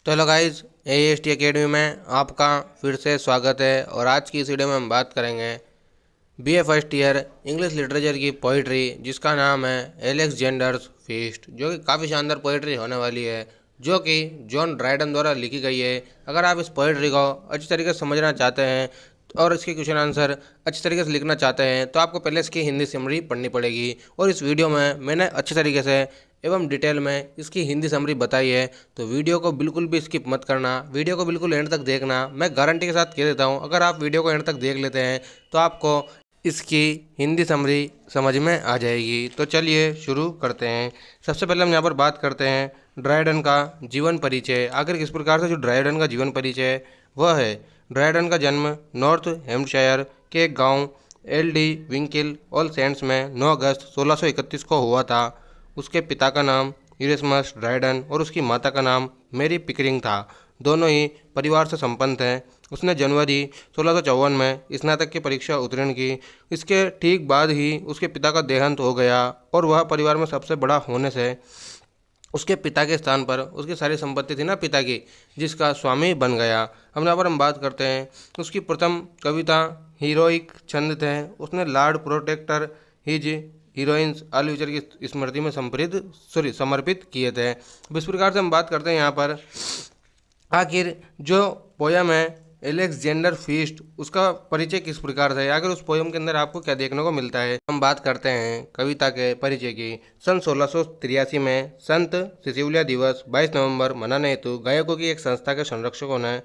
तो hello guys, AEST academy में आपका फिर से स्वागत है। और आज की इस वीडियो में हम बात करेंगे BA first year English literature की पोइट्री, जिसका नाम है एलेक्जेंडर्स फीस्ट, जो कि काफ़ी शानदार पोइट्री होने वाली है, जो कि जॉन ड्राइडन द्वारा लिखी गई है। अगर आप इस पोइट्री को अच्छी तरीके से समझना चाहते हैं और इसके क्वेश्चन आंसर अच्छी तरीके से लिखना चाहते हैं तो आपको पहले इसकी हिंदी समरी पढ़नी पड़ेगी। और इस वीडियो में मैंने अच्छी तरीके से एवं डिटेल में इसकी हिंदी समरी बताई है, तो वीडियो को बिल्कुल भी स्किप मत करना, वीडियो को बिल्कुल एंड तक देखना। मैं गारंटी के साथ कह देता हूँ, अगर आप वीडियो को एंड तक देख लेते हैं तो आपको इसकी हिंदी समरी समझ में आ जाएगी। तो चलिए शुरू करते हैं। सबसे पहले हम यहाँ पर बात करते हैं ड्राइडन का जीवन परिचय। आखिर किस प्रकार से जो ड्राइडन का जीवन परिचय है वह है। ड्राइडन का जन्म नॉर्थ हैम्पशायर के एक गाँव LD विंकिल ऑल सेंट्स में 9 अगस्त 1631 को हुआ था। उसके पिता का नाम इरेस्मस ड्राइडन और उसकी माता का नाम मेरी पिकरिंग था। दोनों ही परिवार से संपन्न थे। उसने जनवरी 1654 में स्नातक की परीक्षा उत्तीर्ण की। इसके ठीक बाद ही उसके पिता का देहांत हो गया और वह परिवार में सबसे बड़ा होने से उसके पिता के स्थान पर उसकी सारी संपत्ति थी ना पिता की, जिसका स्वामी बन गया। अब यहाँ पर हम बात करते हैं उसकी प्रथम कविता हीरोइक छंद थे। उसने Lord Protector his heroines all future की स्मृति में समर्पित किए थे। अब इस प्रकार से हम बात करते हैं यहाँ पर आखिर जो पोयम है एलेक्जेंडर फीस्ट, उसका परिचय किस प्रकार से है। आखिर उस पोयम के अंदर आपको क्या देखने को मिलता है। हम बात करते हैं कविता के परिचय की। सन 1683 में संत सिसिलिया दिवस 22 नवंबर मनाने हेतु गायकों की एक संस्था के संरक्षकों ने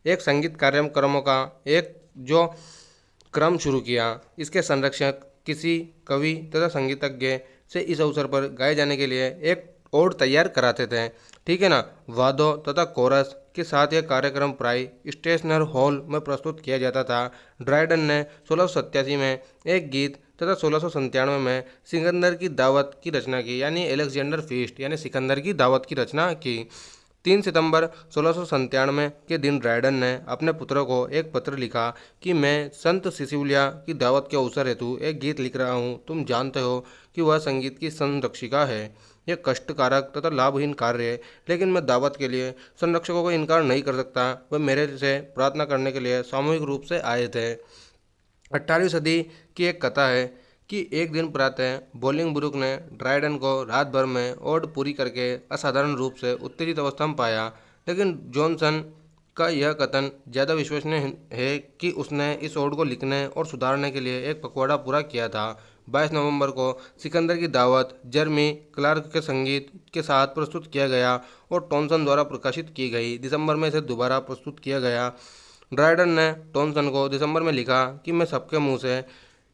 एक संगीत कार्यक्रमों का एक जो क्रम शुरू किया। इसके संरक्षक किसी कवि तथा संगीतज्ञ से इस अवसर पर गाए जाने के लिए एक ओड तैयार कराते थे, ठीक है ना। वादों तथा कोरस के साथ यह कार्यक्रम प्राय स्टेशनर हॉल में प्रस्तुत किया जाता था। ड्राइडन ने 1687 में एक गीत तथा 1697 में सिकंदर की दावत की रचना की, यानी एलेक्जेंडर फीस्ट यानी सिकंदर की दावत की रचना की। 3 सितंबर 1697 के दिन ड्राइडन ने अपने पुत्र को एक पत्र लिखा कि मैं संत सिसिलिया की दावत के अवसर हेतु एक गीत लिख रहा हूँ। तुम जानते हो कि वह संगीत की संरक्षिका है। यह कष्टकारक तथा लाभहीन कार्य है, लेकिन मैं दावत के लिए संरक्षकों को इनकार नहीं कर सकता। वे मेरे से प्रार्थना करने के लिए सामूहिक रूप से आए थे। 18वीं सदी की एक कथा है कि एक दिन प्रातः बोलिंगब्रुक ने ड्राइडन को रात भर में ओड पूरी करके असाधारण रूप से उत्तेजित अवस्था में पाया। लेकिन जॉनसन का यह कथन ज़्यादा विश्वसनीय है कि उसने इस ओड को लिखने और सुधारने के लिए एक पखवाड़ा पूरा किया था। 22 नवंबर को सिकंदर की दावत जर्मी क्लार्क के संगीत के साथ प्रस्तुत किया गया और टॉनसन द्वारा प्रकाशित की गई। दिसंबर में इसे दोबारा प्रस्तुत किया गया। ड्राइडन ने टॉनसन को दिसंबर में लिखा कि मैं सबके मुंह से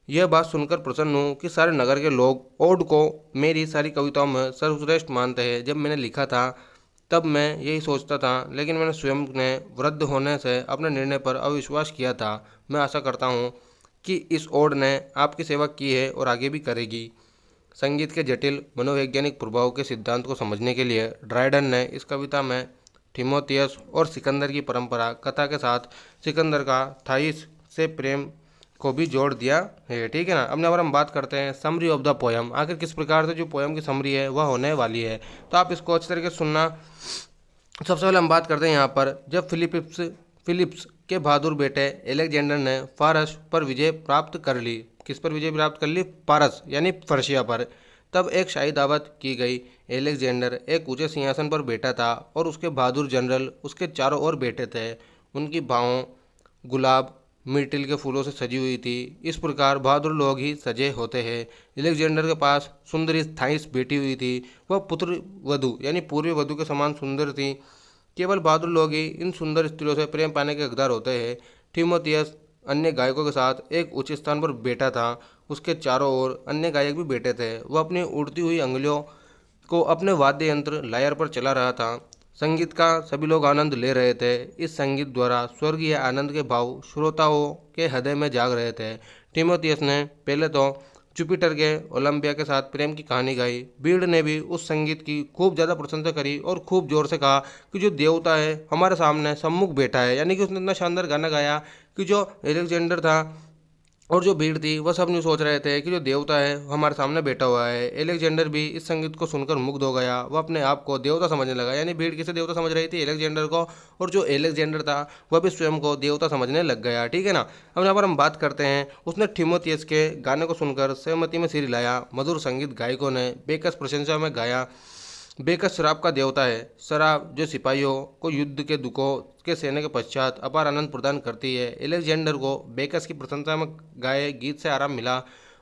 यह बात सुनकर प्रसन्न हूँ कि सारे नगर के लोग ओड को मेरी सारी कविताओं में सर्वश्रेष्ठ मानते हैं। जब मैंने लिखा था तब मैं यही सोचता था, लेकिन मैंने स्वयं ने वृद्ध होने से अपने निर्णय पर अविश्वास किया था। मैं आशा करता हूँ कि इस ओड ने आपकी सेवा की है और आगे भी करेगी। संगीत के जटिल मनोवैज्ञानिक प्रभाव के सिद्धांत को समझने के लिए ड्राइडन ने इस कविता में थिमोथियस और सिकंदर की परंपरा कथा के साथ सिकंदर का थाइस से प्रेम को भी जोड़ दिया है, ठीक है ना। अब हम बात करते हैं समरी ऑफ द पोयम। आखिर किस प्रकार से जो पोयम की समरी है वह होने वाली है, तो आप इसको अच्छी तरीके से सुनना। सबसे पहले हम बात करते हैं यहाँ पर जब फिलिप्स के बहादुर बेटे एलेक्जेंडर ने फारस पर विजय प्राप्त कर ली। किस पर विजय प्राप्त कर ली? पारस यानी पर्शिया पर। तब एक शाही दावत की गई। एलेक्जेंडर एक ऊंचे सिंहासन पर बैठा था और उसके बहादुर जनरल उसके चारों ओर बैठे थे। उनकी बाहों गुलाब मिर्टिल के फूलों से सजी हुई थी। इस प्रकार बहादुर लोग ही सजे होते हैं। एलेक्जेंडर के पास सुंदरी थाइस बैठी हुई थी। वह पुत्र वधु यानी पूर्वी वधु के समान सुंदर थी। केवल बहादुर लोग ही इन सुंदर स्त्रियों से प्रेम पाने के हकदार होते हैं। थिमोथियस अन्य गायकों के साथ एक उच्च स्थान पर बैठा था। उसके चारों ओर अन्य गायक भी बैठे थे। वह अपनी उड़ती हुई अंगुलियों को अपने वाद्य यंत्र लायर पर चला रहा था। संगीत का सभी लोग आनंद ले रहे थे। इस संगीत द्वारा स्वर्गीय आनंद के भाव श्रोताओं के हृदय में जाग रहे थे। टिमोथियस ने पहले तो जुपिटर के ओलंपिया के साथ प्रेम की कहानी गाई। भीड़ ने भी उस संगीत की खूब ज़्यादा प्रशंसा करी और खूब जोर से कहा कि जो देवता है हमारे सामने सम्मुख बैठा है। यानी कि उसने इतना शानदार गाना गाया कि जो एलेक्जेंडर था और जो भीड़ थी वह सब न्यू सोच रहे थे कि जो देवता है हमारे सामने बैठा हुआ है। एलेक्जेंडर भी इस संगीत को सुनकर मुग्ध हो गया, वह अपने आप को देवता समझने लगा। यानी भीड़ किसे देवता समझ रही थी? एलेक्जेंडर को। और जो एलेक्जेंडर था वह भी स्वयं को देवता समझने लग गया। ठीक है ना। अब यहाँ पर हम बात करते हैं, उसने थिमोथियस के गाने को सुनकर सहमति में सिर हिलाया। मधुर संगीत गायकों ने बेकस प्रशंसा में गाया। बेकस शराब का देवता है। शराब जो सिपाहियों को युद्ध के दुखों के सहने के पश्चात अपार आनंद प्रदान करती है। एलेक्जेंडर को बेकस की प्रशंसा में गाए गीत से आराम मिला।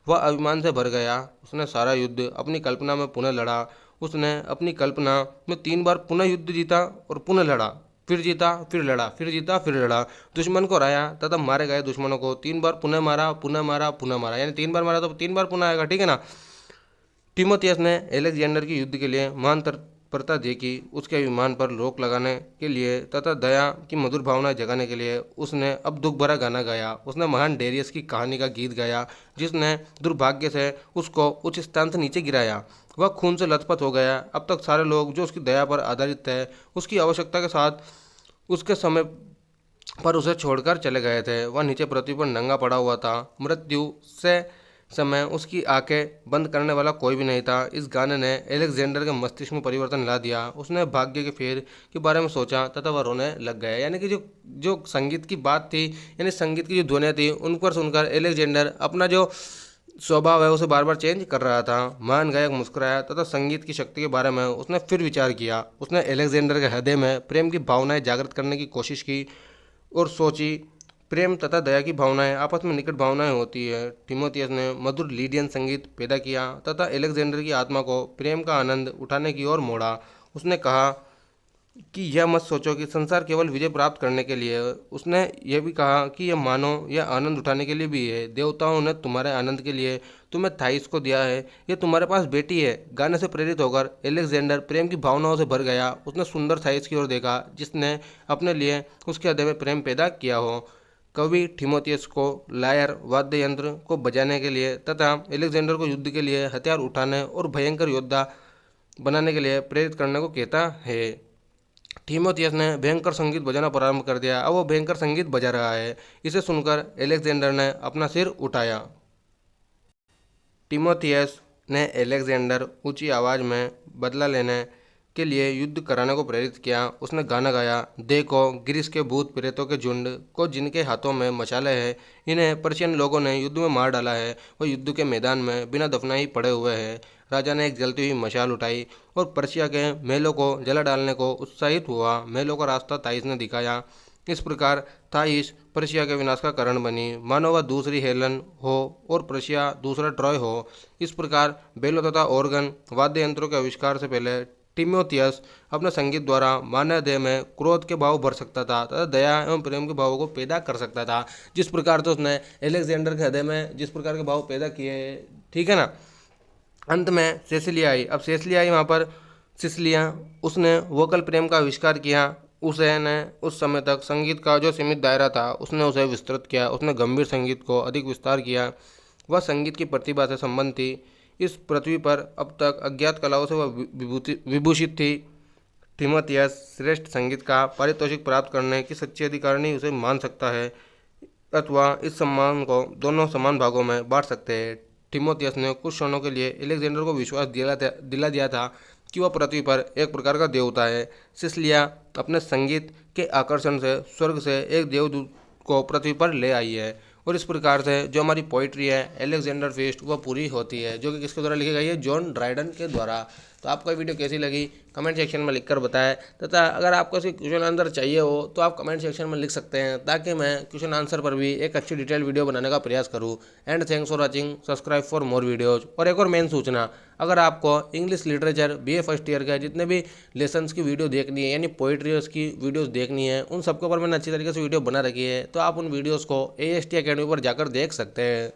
वह अभिमान से भर गया। उसने सारा युद्ध अपनी कल्पना में पुनः लड़ा। उसने अपनी कल्पना में 3 बार पुनः युद्ध जीता और पुनः लड़ा, फिर जीता, फिर लड़ा, फिर जीता, फिर लड़ा। दुश्मन को हराया तथा मारे गए दुश्मनों को 3 बार पुनः मारा, पुनः मारा, पुनः मारा। यानी 3 बार मारा तो 3 बार पुनः आएगा। ठीक है ना। टिमोथियस ने एलेक्जेंडर की युद्ध के लिए महान तत्परता देखी। उसके अभिमान पर रोक लगाने के लिए तथा दया की मधुर भावना जगाने के लिए उसने अब दुख भरा गाना गाया। उसने महान डेरियस की कहानी का गीत गाया, जिसने दुर्भाग्य से उसको उच्च स्थान से नीचे गिराया। वह खून से लथपथ हो गया। अब तक सारे लोग जो उसकी दया पर आधारित थे, उसकी आवश्यकता के साथ उसके समय पर उसे छोड़कर चले गए थे। वह नीचे पृथ्वी पर नंगा पड़ा हुआ था। मृत्यु से समय उसकी आंखें बंद करने वाला कोई भी नहीं था। इस गाने ने एलेक्जेंडर के मस्तिष्क में परिवर्तन ला दिया। उसने भाग्य के फेर के बारे में सोचा तथा वह रोने लग गया। यानी कि जो जो संगीत की बात थी, यानी संगीत की जो ध्वनियाँ थी, उन पर सुनकर एलेक्जेंडर अपना जो स्वभाव है उसे बार बार चेंज कर रहा था। महान गायक मुस्कुराया तथा संगीत की शक्ति के बारे में उसने फिर विचार किया। उसने एलेक्जेंडर के हृदय में प्रेम की भावनाएं जागृत करने की कोशिश की और सोची, प्रेम तथा दया की भावनाएं आपस में निकट भावनाएं होती है। टिमोथियस ने मधुर लीडियन संगीत पैदा किया तथा एलेक्जेंडर की आत्मा को प्रेम का आनंद उठाने की ओर मोड़ा। उसने कहा कि यह मत सोचो कि संसार केवल विजय प्राप्त करने के लिए है। उसने यह भी कहा कि यह मानो यह आनंद उठाने के लिए भी है। देवताओं ने तुम्हारे आनंद के लिए तुम्हें थाइस को दिया है। यह तुम्हारे पास बेटी है। गाने से प्रेरित होकर एलेक्जेंडर प्रेम की भावनाओं से भर गया। उसने सुंदर थाइस की ओर देखा, जिसने अपने लिए उसके हृदय में प्रेम पैदा किया हो। कवि थिमोथियस को लायर वाद्य यंत्र को बजाने के लिए तथा एलेक्जेंडर को युद्ध के लिए हथियार उठाने और भयंकर योद्धा बनाने के लिए प्रेरित करने को कहता है। थिमोथियस ने भयंकर संगीत बजाना प्रारंभ कर दिया। अब वो भयंकर संगीत बजा रहा है। इसे सुनकर एलेक्जेंडर ने अपना सिर उठाया। टिमोथियस ने एलेक्जेंडर ऊंची आवाज़ में बदला लेने के लिए युद्ध कराने को प्रेरित किया। उसने गाना गाया, देखो ग्रीस के भूत प्रेतों के झुंड को जिनके हाथों में मशाले हैं, इन्हें पर्शियन लोगों ने युद्ध में मार डाला है। वो युद्ध के मैदान में बिना दफनाए ही पड़े हुए हैं। राजा ने एक जलती हुई मशाल उठाई और पर्शिया के महलों को जला डालने को उत्साहित हुआ। महलों का रास्ता थाइस ने दिखाया। इस प्रकार थाइस पर्शिया के विनाश का कारण बनी, मानो वह दूसरी हेलन हो और पर्शिया दूसरा ट्रॉय हो। इस प्रकार बेलों तथा ऑर्गन वाद्य यंत्रों के आविष्कार से पहले टिमोथियस अपने संगीत द्वारा मानव देह में क्रोध के भाव भर सकता था तथा दया एवं प्रेम के भावों को पैदा कर सकता था। जिस प्रकार तो उसने एलेक्जेंडर के हृदय में जिस प्रकार के भाव पैदा किए, ठीक है ना। अंत में सेसिलिया आई। अब सेसिलिया आई वहाँ पर सिसिलिया, उसने वोकल प्रेम का आविष्कार किया। उसने उस समय तक संगीत का जो सीमित दायरा था उसने उसे विस्तृत किया। उसने गंभीर संगीत को अधिक विस्तार किया। वह संगीत की प्रतिभा से संबंध थी। इस पृथ्वी पर अब तक अज्ञात कलाओं से वह विभूषित थी। थिमोथियस श्रेष्ठ संगीत का पारितोषिक प्राप्त करने की सच्ची अधिकारिणी उसे मान सकता है, अथवा इस सम्मान को दोनों समान भागों में बांट सकते हैं। थिमोथियस ने कुछ क्षणों के लिए एलेक्जेंडर को विश्वास दिला दिया था कि वह पृथ्वी पर एक प्रकार का देवता है। सिसिलिया अपने संगीत के आकर्षण से स्वर्ग से एक देवदूत को पृथ्वी पर ले आई है। और इस प्रकार से जो हमारी पोइट्री है एलेक्जेंडर फेस्ट वह पूरी होती है, जो कि किसके द्वारा लिखी गई है? जॉन ड्राइडन के द्वारा। तो आपको वीडियो कैसी लगी कमेंट सेक्शन में लिखकर बताएं, तथा अगर आपको इसकी क्वेश्चन आंसर चाहिए हो तो आप कमेंट सेक्शन में लिख सकते हैं, ताकि मैं क्वेश्चन आंसर पर भी एक अच्छी डिटेल वीडियो बनाने का प्रयास करूं। And thanks for watching, subscribe for more videos. और एक और मेन सूचना, अगर आपको English literature BA first year का जितने भी लेसन्स की वीडियो देखनी है, यानी पोइट्रीज की वीडियोज़ देखनी है, उन सबके ऊपर मैंने अच्छी तरीके से वीडियो बना रखी है, तो आप उन वीडियोज़ को AST अकेडमी पर जाकर देख सकते हैं।